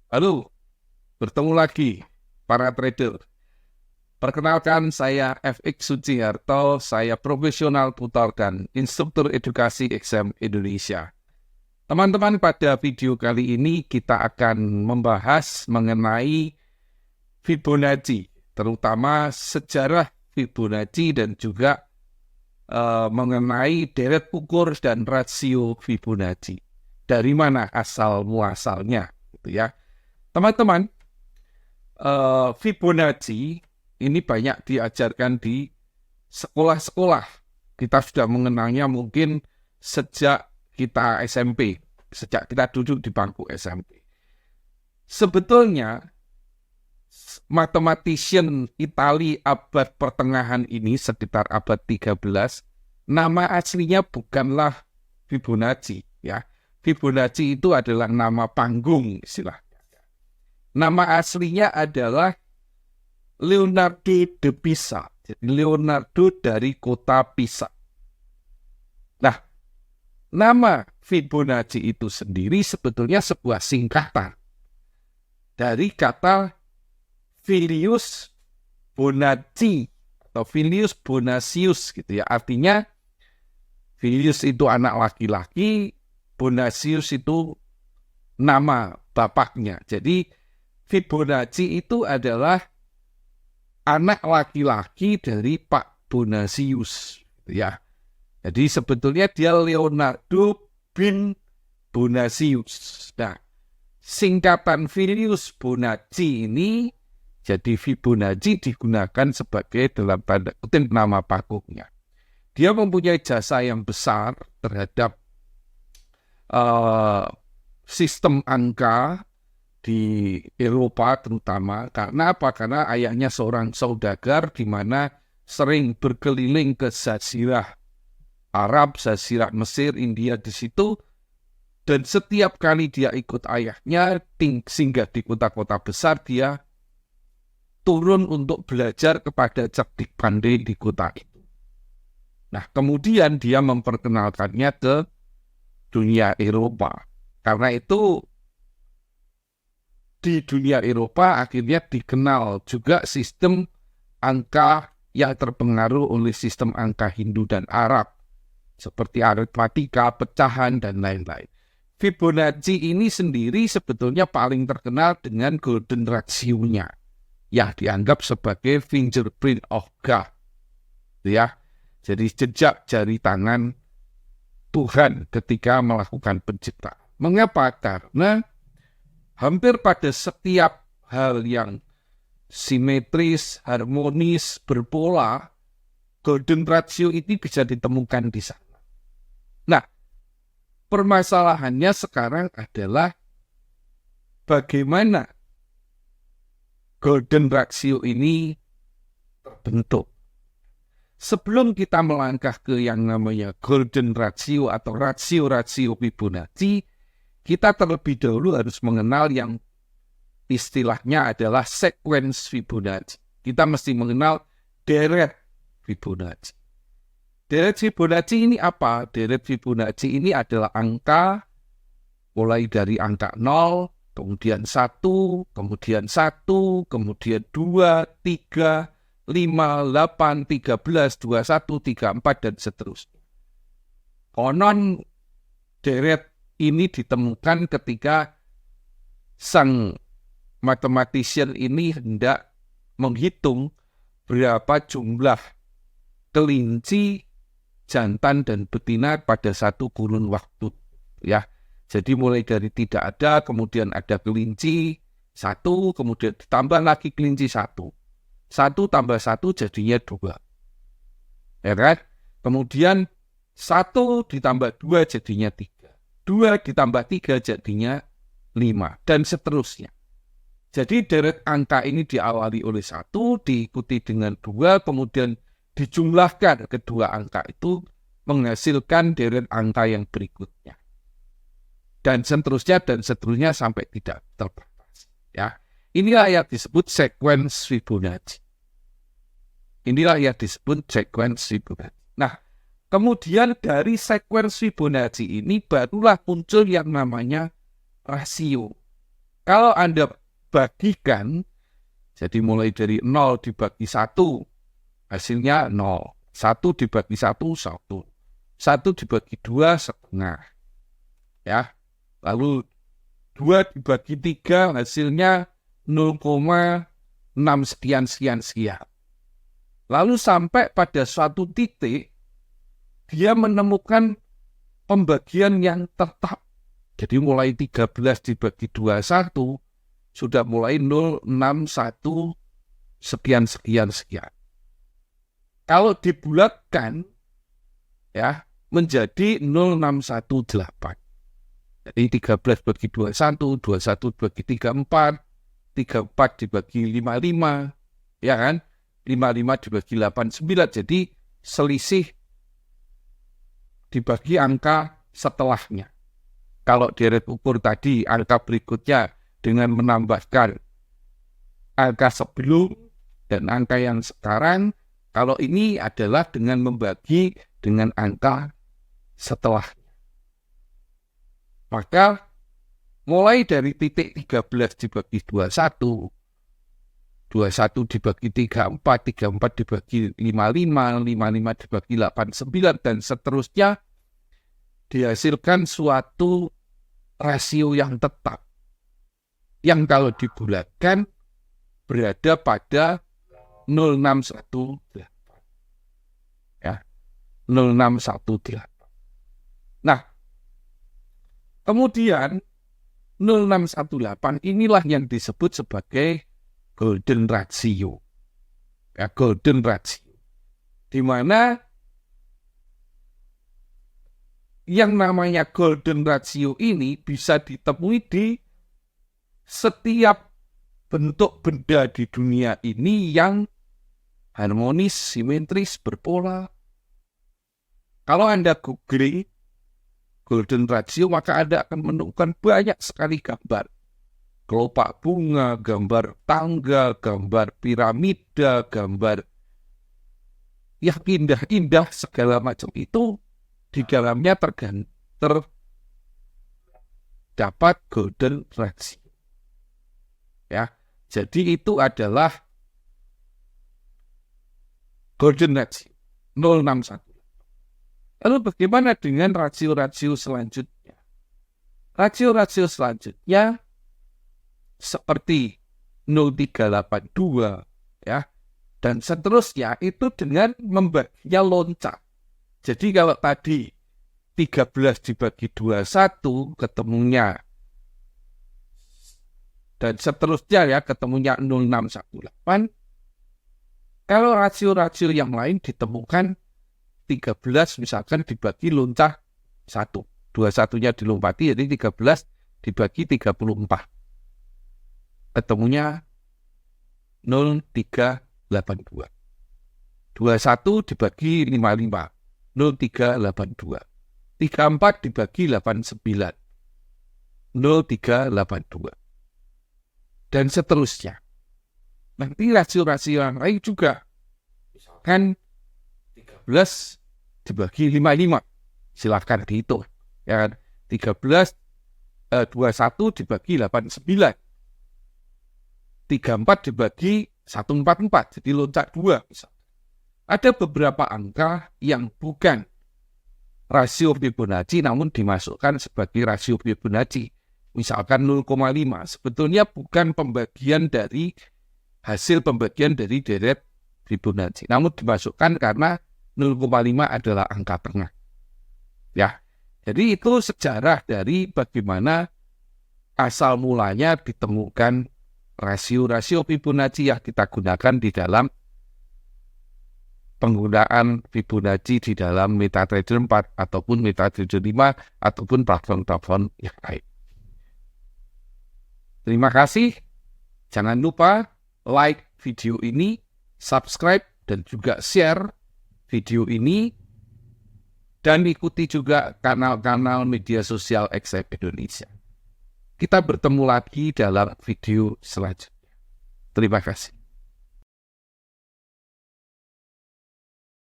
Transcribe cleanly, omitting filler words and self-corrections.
Halo, bertemu lagi para trader. Perkenalkan saya FX Suciharto, saya profesional tutor dan instruktur edukasi exam Indonesia. Teman-teman, pada video kali ini kita akan membahas mengenai Fibonacci, terutama sejarah Fibonacci dan juga mengenai deret ukur dan rasio Fibonacci. Dari mana asal muasalnya, gitu ya. Teman-teman, Fibonacci ini banyak diajarkan di sekolah-sekolah. Kita sudah mengenalnya mungkin sejak kita SMP, sejak kita duduk di bangku SMP. Sebetulnya, mathematician Itali abad pertengahan ini, sekitar abad 13, nama aslinya bukanlah Fibonacci, ya. Fibonacci itu adalah nama panggung istilah. Nama aslinya adalah Leonardo de Pisa. Jadi Leonardo dari kota Pisa. Nah, nama Fibonacci itu sendiri sebetulnya sebuah singkatan dari kata Filius Bonacci atau Filius Bonacius gitu ya. Artinya Filius itu anak laki-laki, Bonacius itu nama bapaknya. Jadi Fibonacci itu adalah anak laki-laki dari Pak Bonacius, ya. Jadi sebetulnya dia Leonardo bin Bonacius. Nah, singkatan Filius Bonacci ini jadi Fibonacci digunakan sebagai dalam tanda kutip nama panggungnya. Dia mempunyai jasa yang besar terhadap sistem angka di Eropa terutama. Karena apa? Karena ayahnya seorang saudagar di mana sering berkeliling ke Jazirah Arab, Jazirah Mesir, India di situ. Dan setiap kali dia ikut ayahnya singgah di kota-kota besar, dia turun untuk belajar kepada cerdik pandai di kota itu. Nah, kemudian dia memperkenalkannya ke dunia Eropa. Karena itu di dunia Eropa akhirnya dikenal juga sistem angka yang terpengaruh oleh sistem angka Hindu dan Arab, seperti aritmatika, pecahan, dan lain-lain. Fibonacci ini sendiri sebetulnya paling terkenal dengan golden ratio-nya, yang dianggap sebagai fingerprint of God. Ya, jadi jejak jari tangan Tuhan ketika melakukan penciptaan. Mengapa? Karena hampir pada setiap hal yang simetris, harmonis, berpola, golden ratio ini bisa ditemukan di sana. Nah, permasalahannya sekarang adalah bagaimana golden ratio ini terbentuk. Sebelum kita melangkah ke yang namanya golden ratio atau rasio-rasio Fibonacci, kita terlebih dahulu harus mengenal yang istilahnya adalah sequence Fibonacci. Kita mesti mengenal deret Fibonacci. Deret Fibonacci ini apa? Deret Fibonacci ini adalah angka mulai dari angka 0, kemudian 1, kemudian 1, kemudian 2, 3, 5, 8, 13, 21, 34, dan seterusnya. Konon deret ini ditemukan ketika sang mathematician ini hendak menghitung berapa jumlah kelinci, jantan, dan betina pada satu kurun waktu. Ya, jadi mulai dari tidak ada, kemudian ada kelinci satu, kemudian ditambah lagi kelinci satu. 1 tambah 1 jadinya 2. Ya kan? Kemudian 1 ditambah 2 jadinya 3. 2 ditambah 3 jadinya 5. Dan seterusnya. Jadi deret angka ini diawali oleh 1, diikuti dengan 2, kemudian dijumlahkan kedua angka itu menghasilkan deret angka yang berikutnya. Dan seterusnya sampai tidak terbatas. Ya. Inilah yang disebut sequence Fibonacci. Nah, kemudian dari sequence Fibonacci ini barulah muncul yang namanya rasio. Kalau Anda bagikan, jadi mulai dari 0 dibagi 1, hasilnya 0. 1 dibagi 1, 1. 1 dibagi 2, setengah. Ya. Lalu 2 dibagi 3, hasilnya 0,6 sekian. Lalu sampai pada suatu titik, dia menemukan pembagian yang tetap. Jadi mulai 13 dibagi 21, sudah mulai 061 sekian. Kalau dibulatkan, ya, menjadi 0618. Jadi 13 bagi 21, 21 bagi 34, 34 dibagi 55, ya kan? 55 dibagi 89, jadi selisih dibagi angka setelahnya. Kalau deret ukur tadi, angka berikutnya dengan menambahkan angka sebelum dan angka yang sekarang, kalau ini adalah dengan membagi dengan angka setelahnya. Maka mulai dari titik 13 dibagi 21, 21 dibagi 34, 34 dibagi 55, 55 dibagi 89, dan seterusnya, dihasilkan suatu rasio yang tetap. Yang kalau dibulatkan berada pada 0618. Ya, 0618. Nah, kemudian 0618 inilah yang disebut sebagai golden ratio. Ya, golden ratio. Di mana yang namanya golden ratio ini bisa ditemui di setiap bentuk benda di dunia ini yang harmonis, simetris, berpola. Kalau Anda googling golden ratio, maka Anda akan menemukan banyak sekali gambar. Kelopak bunga, gambar tangga, gambar piramida, gambar yang indah-indah, segala macam itu di dalamnya terdapat golden ratio. Ya, jadi itu adalah golden ratio 061. Lalu bagaimana dengan rasio-rasio selanjutnya? Rasio-rasio selanjutnya seperti 0382, ya, dan seterusnya itu dengan membaginya loncat. Jadi kalau tadi 13 dibagi 21 ketemunya, dan seterusnya ya ketemunya 0618. Kalau rasio-rasio yang lain ditemukan 13 misalkan dibagi loncat 1. 21-nya dilompati, jadi 13 dibagi 34. Ketemunya 0382. 21 dibagi 55. 0382. 34 dibagi 89. 0382. Dan seterusnya. Nanti rasio-rasio yang lain juga. Misalkan 13 dibagi 55. Silakan dihitung. Ya, 21 dibagi 89. 34 dibagi 144. Jadi loncat 2. Misalkan. Ada beberapa angka yang bukan rasio Fibonacci namun dimasukkan sebagai rasio Fibonacci. Misalkan 0,5 sebetulnya bukan pembagian dari hasil pembagian dari deret Fibonacci, namun dimasukkan karena 0,5 adalah angka tengah. Ya, jadi itu sejarah dari bagaimana asal mulanya ditemukan rasio-rasio Fibonacci yang kita gunakan di dalam penggunaan Fibonacci di dalam MetaTrader 4 ataupun MetaTrader 5 ataupun platform-platform yang lain. Terima kasih. Jangan lupa like video ini, subscribe, dan juga share video ini. Dan ikuti juga kanal-kanal media sosial XRP Indonesia. Kita bertemu lagi dalam video selanjutnya. Terima kasih.